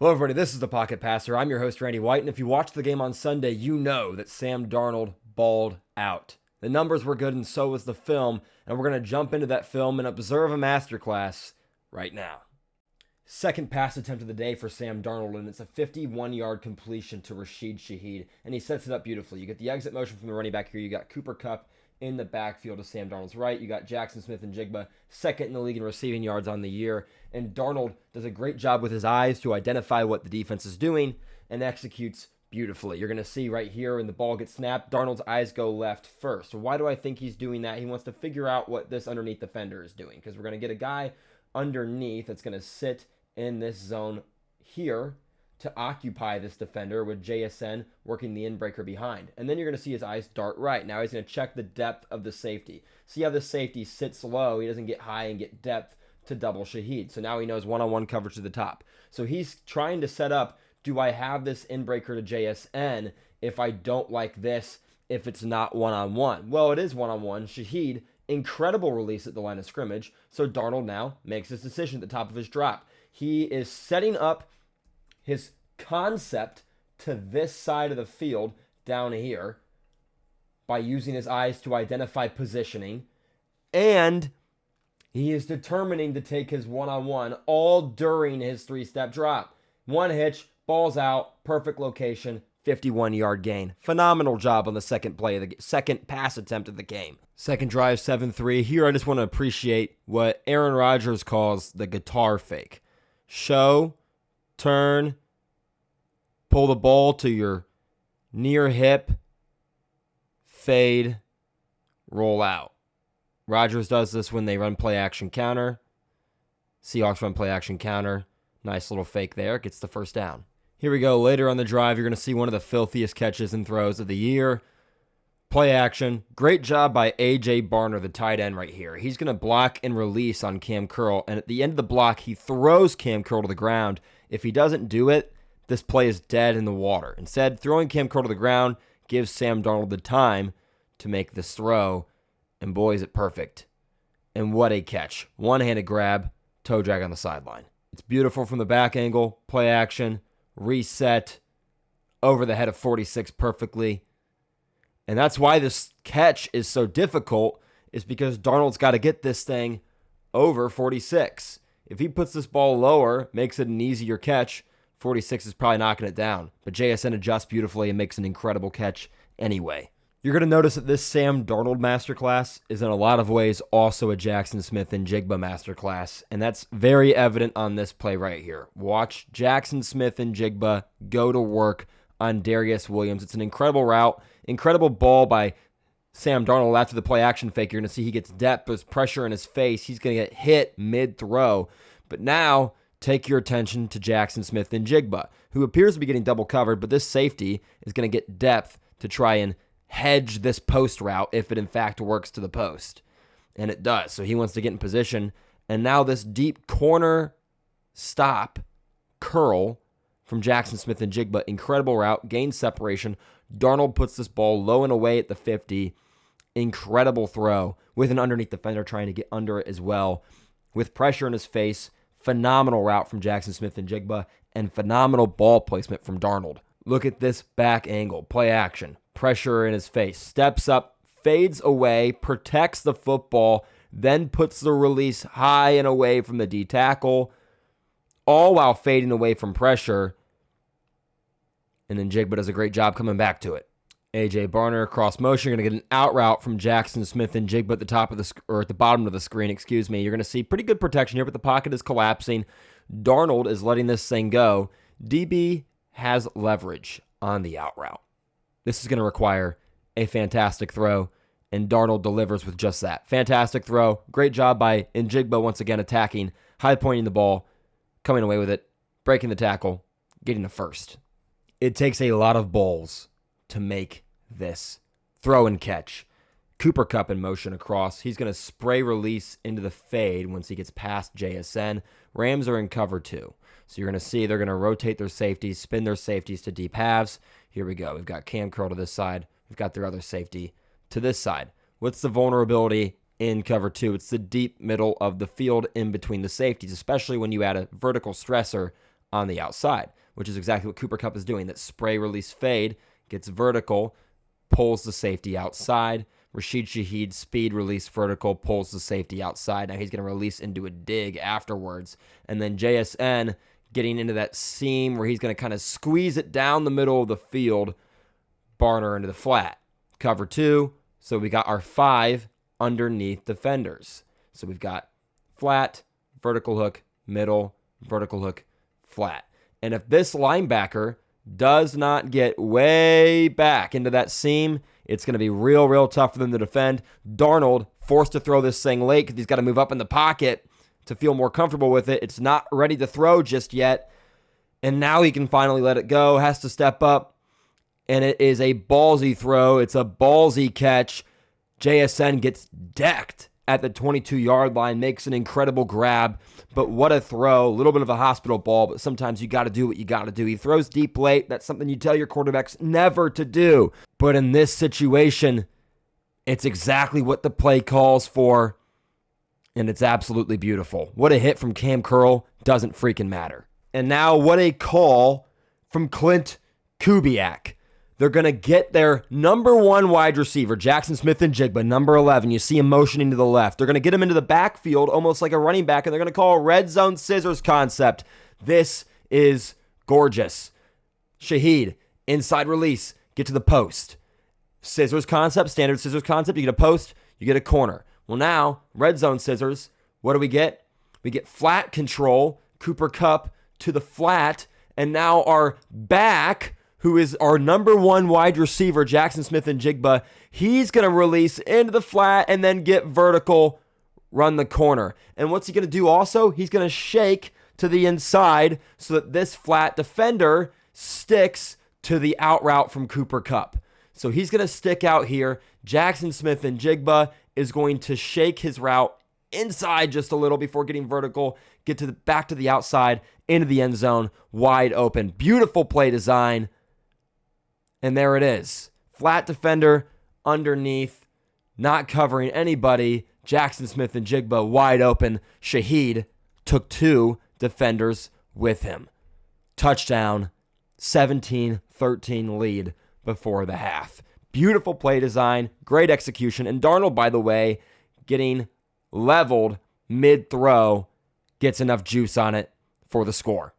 Hello, everybody. This is the Pocket Passer. I'm your host, Randy White, and if you watched the game on Sunday, you know that Sam Darnold balled out. The numbers were good, and so was the film, and we're going to jump into that film and observe a masterclass right now. Second pass attempt of the day for Sam Darnold, and it's a 51-yard completion to Rashid Shaheed, and he sets it up beautifully. You get the exit motion from the running back here. You got Cooper Kupp in the backfield to Sam Darnold's right. You got Jackson Smith-Njigba, second in the league in receiving yards on the year. And Darnold does a great job with his eyes to identify what the defense is doing and executes beautifully. You're going to see right here when the ball gets snapped, Darnold's eyes go left first. Why do I think he's doing that? He wants to figure out what this underneath defender is doing, because we're going to get a guy underneath that's going to sit in this zone here to occupy this defender with JSN working the inbreaker behind. And then you're going to see his eyes dart right. Now he's going to check the depth of the safety. See how the safety sits low. He doesn't get high and get depth to double Shaheed. So now he knows one-on-one coverage to the top. So he's trying to set up, do I have this inbreaker to JSN if I don't like this, if it's not one-on-one? Well, it is one-on-one. Shaheed, incredible release at the line of scrimmage. So Darnold now makes his decision at the top of his drop. He is setting up his concept to this side of the field down here by using his eyes to identify positioning, and he is determining to take his one-on-one all during his three-step drop. One hitch, ball's out, perfect location, 51-yard gain. Phenomenal job on the second play of the second pass attempt of the game. Second drive, 7-3. Here I just want to appreciate what Aaron Rodgers calls the guitar fake. Show, turn, pull the ball to your near hip, fade, roll out. Rodgers does this when they run play action counter. Seahawks run play action counter. Nice little fake there. Gets the first down. Here we go. Later on the drive, you're going to see one of the filthiest catches and throws of the year. Play action. Great job by A.J. Barner, the tight end right here. He's going to block and release on Cam Curl. And at the end of the block, he throws Cam Curl to the ground. If he doesn't do it, this play is dead in the water. Instead, throwing Cam Curl to the ground gives Sam Darnold the time to make this throw. And boy, is it perfect. And what a catch. One-handed grab, toe drag on the sideline. It's beautiful from the back angle, play action, reset, over the head of 46 perfectly. And that's why this catch is so difficult, is because Darnold's got to get this thing over 46. If he puts this ball lower, makes it an easier catch, 46 is probably knocking it down. But JSN adjusts beautifully and makes an incredible catch anyway. You're going to notice that this Sam Darnold masterclass is in a lot of ways also a Jackson Smith-Njigba masterclass, and that's very evident on this play right here. Watch Jackson Smith-Njigba go to work on Darius Williams. It's an incredible route, incredible ball by Sam Darnold after the play action fake. You're going to see he gets depth, there's pressure in his face. He's going to get hit mid-throw. But now, take your attention to Jackson Smith-Njigba, who appears to be getting double covered, but this safety is going to get depth to try and hedge this post route if it in fact works to the post. And it does. So he wants to get in position. And now this deep corner stop curl from Jackson Smith-Njigba. Incredible route. Gains separation. Darnold puts this ball low and away at the 50. Incredible throw with an underneath defender trying to get under it as well. With pressure in his face. Phenomenal route from Jackson Smith-Njigba. And phenomenal ball placement from Darnold. Look at this back angle. Play action. Pressure in his face. Steps up, fades away, protects the football, then puts the release high and away from the D tackle, all while fading away from pressure. And then Njigba does a great job coming back to it. A.J. Barner, cross motion. You're going to get an out route from Jackson Smith-Njigba at the top of the or at the bottom of the screen, excuse me. You're going to see pretty good protection here, but the pocket is collapsing. Darnold is letting this thing go. DB has leverage on the out route. This is going to require a fantastic throw, and Darnold delivers with just that. Fantastic throw. Great job by Njigba once again attacking, high pointing the ball, coming away with it, breaking the tackle, getting the first. It takes a lot of balls to make this throw and catch. Cooper Kupp in motion across. He's going to spray release into the fade once he gets past JSN. Rams are in cover 2. So you're going to see they're going to rotate their safeties, spin their safeties to deep halves. Here we go. We've got Cam Curl to this side. We've got their other safety to this side. What's the vulnerability in cover 2? It's the deep middle of the field in between the safeties, especially when you add a vertical stressor on the outside, which is exactly what Cooper Kupp is doing. That spray, release, fade, gets vertical, pulls the safety outside. Rashid Shaheed, speed, release, vertical, pulls the safety outside. Now he's going to release into a dig afterwards. And then JSN getting into that seam where he's going to kind of squeeze it down the middle of the field, Barner into the flat. Cover 2, so we got our 5 underneath defenders. So we've got flat, vertical hook, middle, vertical hook, flat. And if this linebacker does not get way back into that seam, it's going to be real tough for them to defend. Darnold forced to throw this thing late because he's got to move up in the pocket to feel more comfortable with it. It's not ready to throw just yet. And now he can finally let it go, has to step up. And it is a ballsy throw. It's a ballsy catch. JSN gets decked at the 22-yard line, makes an incredible grab. But what a throw. A little bit of a hospital ball, but sometimes you got to do what you got to do. He throws deep late. That's something you tell your quarterbacks never to do. But in this situation, it's exactly what the play calls for, and it's absolutely beautiful. What a hit from Cam Curl. Doesn't freaking matter. And now what a call from Clint Kubiak. They're going to get their number 1 wide receiver, Jackson Smith-Njigba, number 11. You see him motioning to the left. They're going to get him into the backfield, almost like a running back, and they're going to call a red zone scissors concept. This is gorgeous. Shaheed, inside release, get to the post. Scissors concept, standard scissors concept. You get a post, you get a corner. Well, now, red zone scissors, what do we get? We get flat control, Cooper Kupp to the flat, and now our back, who is our number 1 wide receiver, Jackson Smith-Njigba, he's going to release into the flat and then get vertical, run the corner. And what's he going to do also? He's going to shake to the inside so that this flat defender sticks to the out route from Cooper Kupp. So he's going to stick out here. Jackson Smith-Njigba is going to shake his route inside just a little before getting vertical, get to the back to the outside, into the end zone, wide open. Beautiful play design. And there it is. Flat defender underneath, not covering anybody. Jackson Smith-Njigba wide open. Shaheed took 2 defenders with him. Touchdown, 17-13 lead before the half. Beautiful play design, great execution. And Darnold, by the way, getting leveled mid-throw, gets enough juice on it for the score.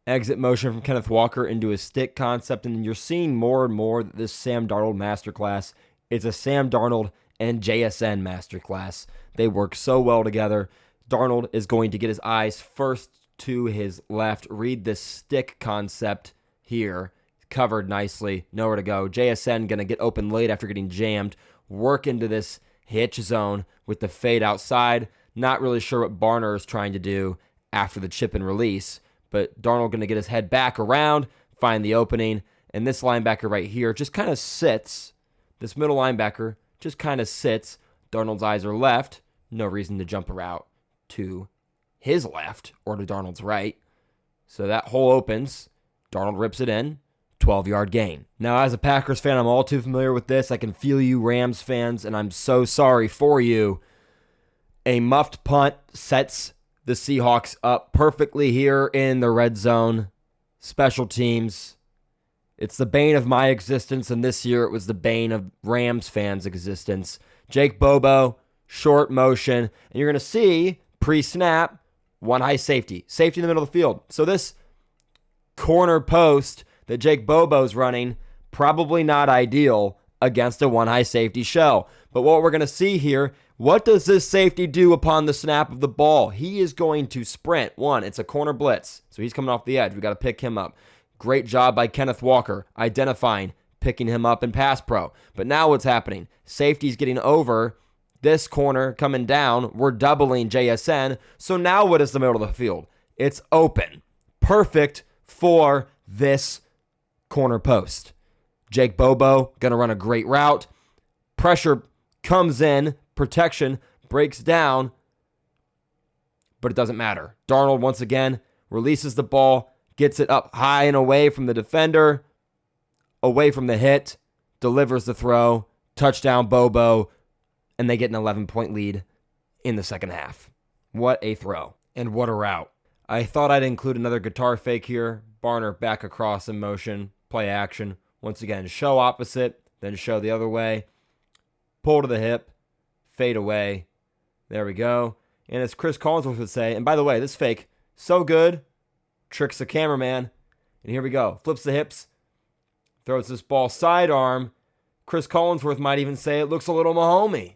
Exit motion from Kenneth Walker into a stick concept, and you're seeing more and more that this Sam Darnold masterclass is a Sam Darnold and JSN masterclass. They work so well together. Darnold is going to get his eyes first to his left, read this stick concept here, covered nicely, nowhere to go. JSN going to get open late after getting jammed, work into this hitch zone with the fade outside. Not really sure what Barner is trying to do after the chip and release. But Darnold going to get his head back around, find the opening, and this linebacker right here just kind of sits. This middle linebacker just kind of sits. Darnold's eyes are left. No reason to jump a route to his left or to Darnold's right. So that hole opens. Darnold rips it in. 12-yard gain. Now, as a Packers fan, I'm all too familiar with this. I can feel you, Rams fans, and I'm so sorry for you. A muffed punt sets the Seahawks up perfectly here in the red zone. Special teams. It's the bane of my existence, and this year it was the bane of Rams fans' existence. Jake Bobo, short motion, and you're going to see pre-snap, 1 high safety. Safety in the middle of the field. So this corner post that Jake Bobo's running, probably not ideal against a 1 high safety shell. But what we're going to see here, what does this safety do upon the snap of the ball? He is going to sprint. 1, it's a corner blitz, so he's coming off the edge. We got to pick him up. Great job by Kenneth Walker identifying, picking him up in pass pro. But now what's happening? Safety's getting over this corner coming down. We're doubling JSN. So now what is the middle of the field? It's open. Perfect for this corner post. Jake Bobo going to run a great route. Pressure comes in. Protection breaks down. But it doesn't matter. Darnold once again releases the ball. Gets it up high and away from the defender. Away from the hit. Delivers the throw. Touchdown Bobo. And they get an 11-point lead in the second half. What a throw. And what a route. I thought I'd include another guitar fake here. Barner back across in motion, play action. Once again, show opposite, then show the other way. Pull to the hip, fade away. There we go. And as Chris Collinsworth would say, and by the way, this fake, so good, tricks the cameraman. And here we go. Flips the hips, throws this ball sidearm. Chris Collinsworth might even say it looks a little Mahomey.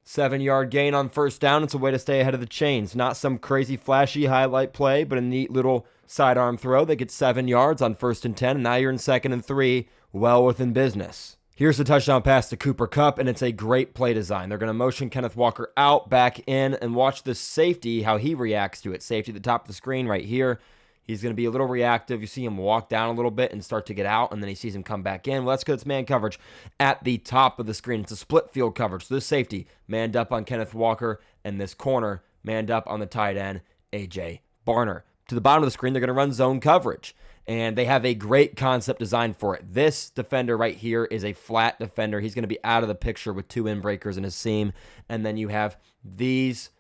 7-yard gain on first down. It's a way to stay ahead of the chains. Not some crazy flashy highlight play, but a neat little sidearm throw that gets 7 yards on 1st and 10. And now you're in 2nd and 3, well within business. Here's the touchdown pass to Cooper Kupp, and it's a great play design. They're going to motion Kenneth Walker out, back in, and watch this safety, how he reacts to it. Safety at the top of the screen right here. He's going to be a little reactive. You see him walk down a little bit and start to get out, and then he sees him come back in. Well, that's good. It's man coverage at the top of the screen. It's a split field coverage. So this safety manned up on Kenneth Walker, and this corner manned up on the tight end, A.J. Barner. To the bottom of the screen, they're going to run zone coverage, and they have a great concept designed for it. This defender right here is a flat defender. He's going to be out of the picture with 2 in-breakers in his seam, and then you have these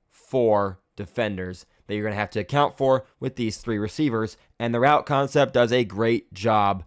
4 defenders that you're going to have to account for with these 3 receivers, and the route concept does a great job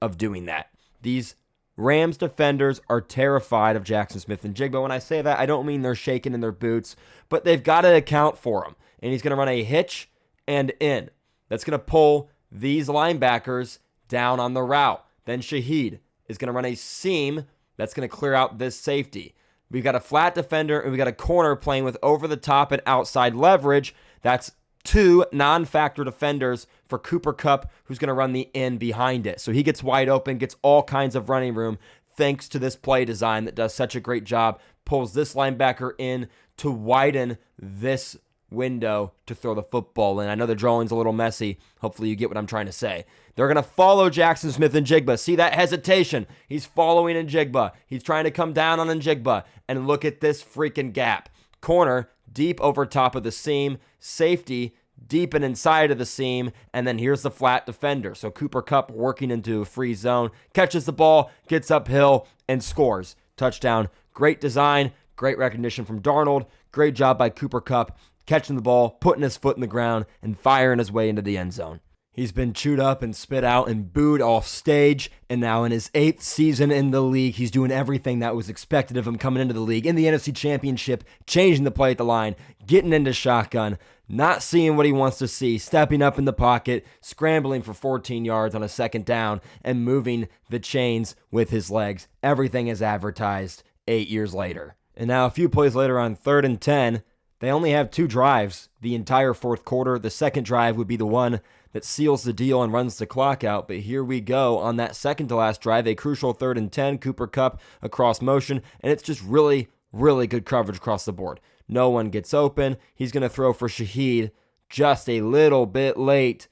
of doing that. These Rams defenders are terrified of Jackson Smith-Njigba. When I say that, I don't mean they're shaking in their boots, but they've got to account for him, and he's going to run a hitch and in. That's going to pull these linebackers down on the route. Then Shaheed is going to run a seam that's going to clear out this safety. We've got a flat defender, and we've got a corner playing with over-the-top and outside leverage. That's 2 non-factor defenders for Cooper Kupp, who's going to run the in behind it. So he gets wide open, gets all kinds of running room thanks to this play design that does such a great job. Pulls this linebacker in to widen this window to throw the football in. I know the drawing's a little messy. Hopefully you get what I'm trying to say. They're going to follow Jackson Smith-Njigba. See that hesitation? He's following Njigba. He's trying to come down on Njigba. And look at this freaking gap. Corner deep over top of the seam. Safety deep and inside of the seam. And then here's the flat defender. So Cooper Kupp working into a free zone. Catches the ball, gets uphill, and scores. Touchdown. Great design. Great recognition from Darnold. Great job by Cooper Kupp, catching the ball, putting his foot in the ground, and firing his way into the end zone. He's been chewed up and spit out and booed off stage, and now in his 8th season in the league, he's doing everything that was expected of him coming into the league. In the NFC Championship, changing the play at the line, getting into shotgun, not seeing what he wants to see, stepping up in the pocket, scrambling for 14 yards on a 2nd down, and moving the chains with his legs. Everything is advertised 8 years later. And now a few plays later on 3rd and 10, they only have 2 drives the entire 4th quarter. The second drive would be the one that seals the deal and runs the clock out. But here we go on that second to last drive, a crucial 3rd and 10, Cooper Kupp across motion, and it's just really, really good coverage across the board. No one gets open. He's going to throw for Shaheed just a little bit late.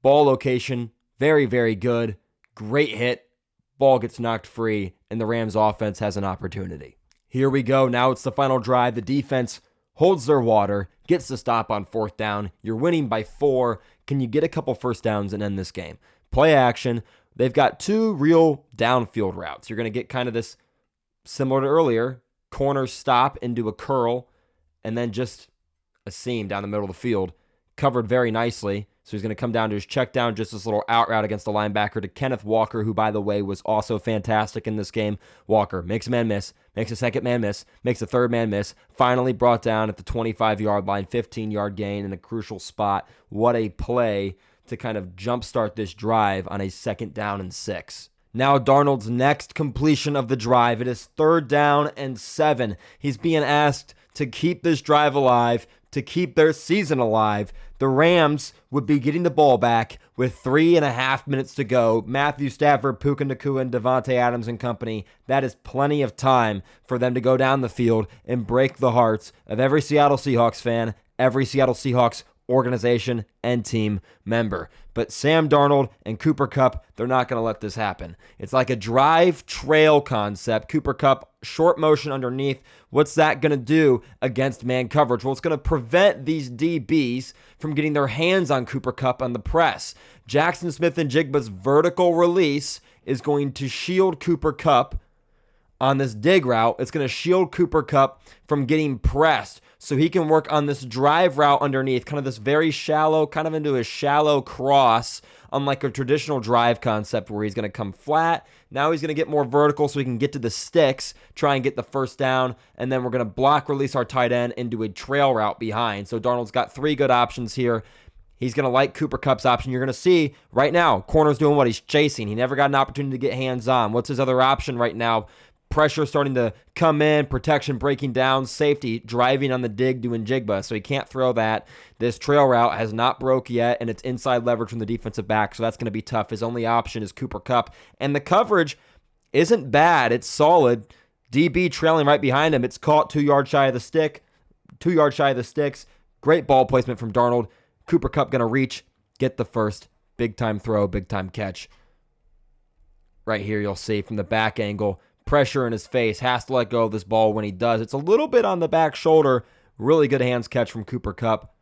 Ball location, very, very good. Great hit. Ball gets knocked free, and the Rams offense has an opportunity. Here we go. Now it's the final drive. The defense holds their water, gets the stop on 4th down. You're winning by 4. Can you get a couple first downs and end this game? Play action. They've got 2 real downfield routes. You're going to get kind of this, similar to earlier, corner stop into a curl, and then just a seam down the middle of the field. Covered very nicely. So he's going to come down to his check down, just this little out route against the linebacker to Kenneth Walker, who, by the way, was also fantastic in this game. Walker makes a man miss, makes a second man miss, makes a third man miss, finally brought down at the 25-yard line, 15-yard gain in a crucial spot. What a play to kind of jumpstart this drive on a 2nd down and 6. Now Darnold's next completion of the drive. It is 3rd down and 7. He's being asked to keep this drive alive, to keep their season alive. The Rams would be getting the ball back with 3.5 minutes to go. Matthew Stafford, Puka Nacua, and Devontae Adams and company. That is plenty of time for them to go down the field and break the hearts of every Seattle Seahawks fan, every Seattle Seahawks organization and team member. But Sam Darnold and Cooper Kupp, they're not going to let this happen. It's like a drive trail concept. Cooper Kupp, short motion underneath. What's that going to do against man coverage? Well, it's going to prevent these DBs from getting their hands on Cooper Kupp on the press. Jackson Smith-Njigba's vertical release is going to shield Cooper Kupp on this dig route. It's going to shield Cooper Kupp from getting pressed. so he can work on this drive route underneath, kind of this very shallow, kind of into a shallow cross, unlike a traditional drive concept where he's going to come flat. Now he's going to get more vertical so he can get to the sticks, try and get the first down, and then we're going to block release our tight end into a trail route behind. So Darnold's got 3 good options here. He's going to like Cooper Kupp's option. You're going to see right now, corner's doing what? He's chasing. He never got an opportunity to get hands-on. What's his other option right now? Pressure starting to come in, protection breaking down, safety driving on the dig, doing jigba. So he can't throw that. This trail route has not broke yet, and it's inside leverage from the defensive back, so that's going to be tough. His only option is Cooper Kupp, and the coverage isn't bad. It's solid. DB trailing right behind him. It's caught 2 yards shy of the stick, 2 yards shy of the sticks. Great ball placement from Darnold. Cooper Kupp going to reach, get the first. Big-time throw, big-time catch. Right here you'll see from the back angle, pressure in his face, has to let go of this ball when he does. It's a little bit on the back shoulder. Really good hands catch from Cooper Kupp.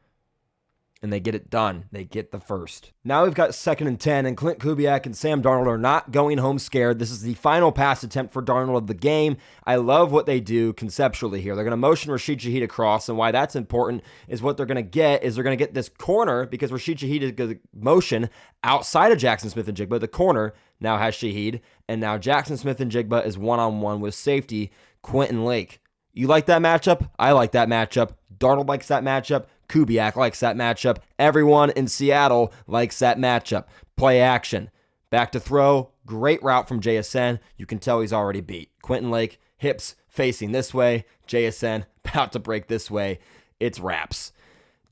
And they get it done. They get the first. Now we've got 2nd and 10, and Clint Kubiak and Sam Darnold are not going home scared. This is the final pass attempt for Darnold of the game. I love what they do conceptually here. They're going to motion Rashid Shaheed across, and why that's important is what they're going to get is they're going to get this corner because Rashid Shaheed is going to motion outside of Jackson Smith-Njigba. The corner now has Shaheed, and now Jackson Smith-Njigba is one-on-one with safety Quentin Lake. You like that matchup? I like that matchup. Darnold likes that matchup. Kubiak likes that matchup. Everyone in Seattle likes that matchup. Play action. Back to throw. Great route from JSN. You can tell he's already beat. Quentin Lake, hips facing this way. JSN about to break this way. It's wraps.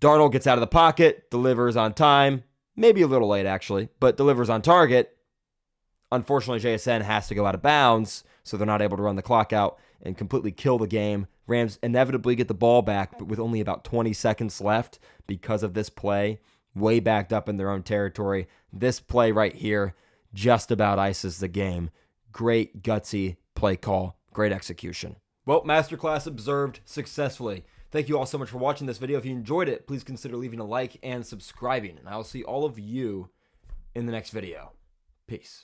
Darnold gets out of the pocket, delivers on time. Maybe a little late, actually, but delivers on target. Unfortunately, JSN has to go out of bounds, so they're not able to run the clock out and completely kill the game. Rams inevitably get the ball back, but with only about 20 seconds left because of this play, way backed up in their own territory. This play right here just about ices the game. Great, gutsy play call. Great execution. Well, Masterclass observed successfully. Thank you all so much for watching this video. If you enjoyed it, please consider leaving a like and subscribing. And I will see all of you in the next video. Peace.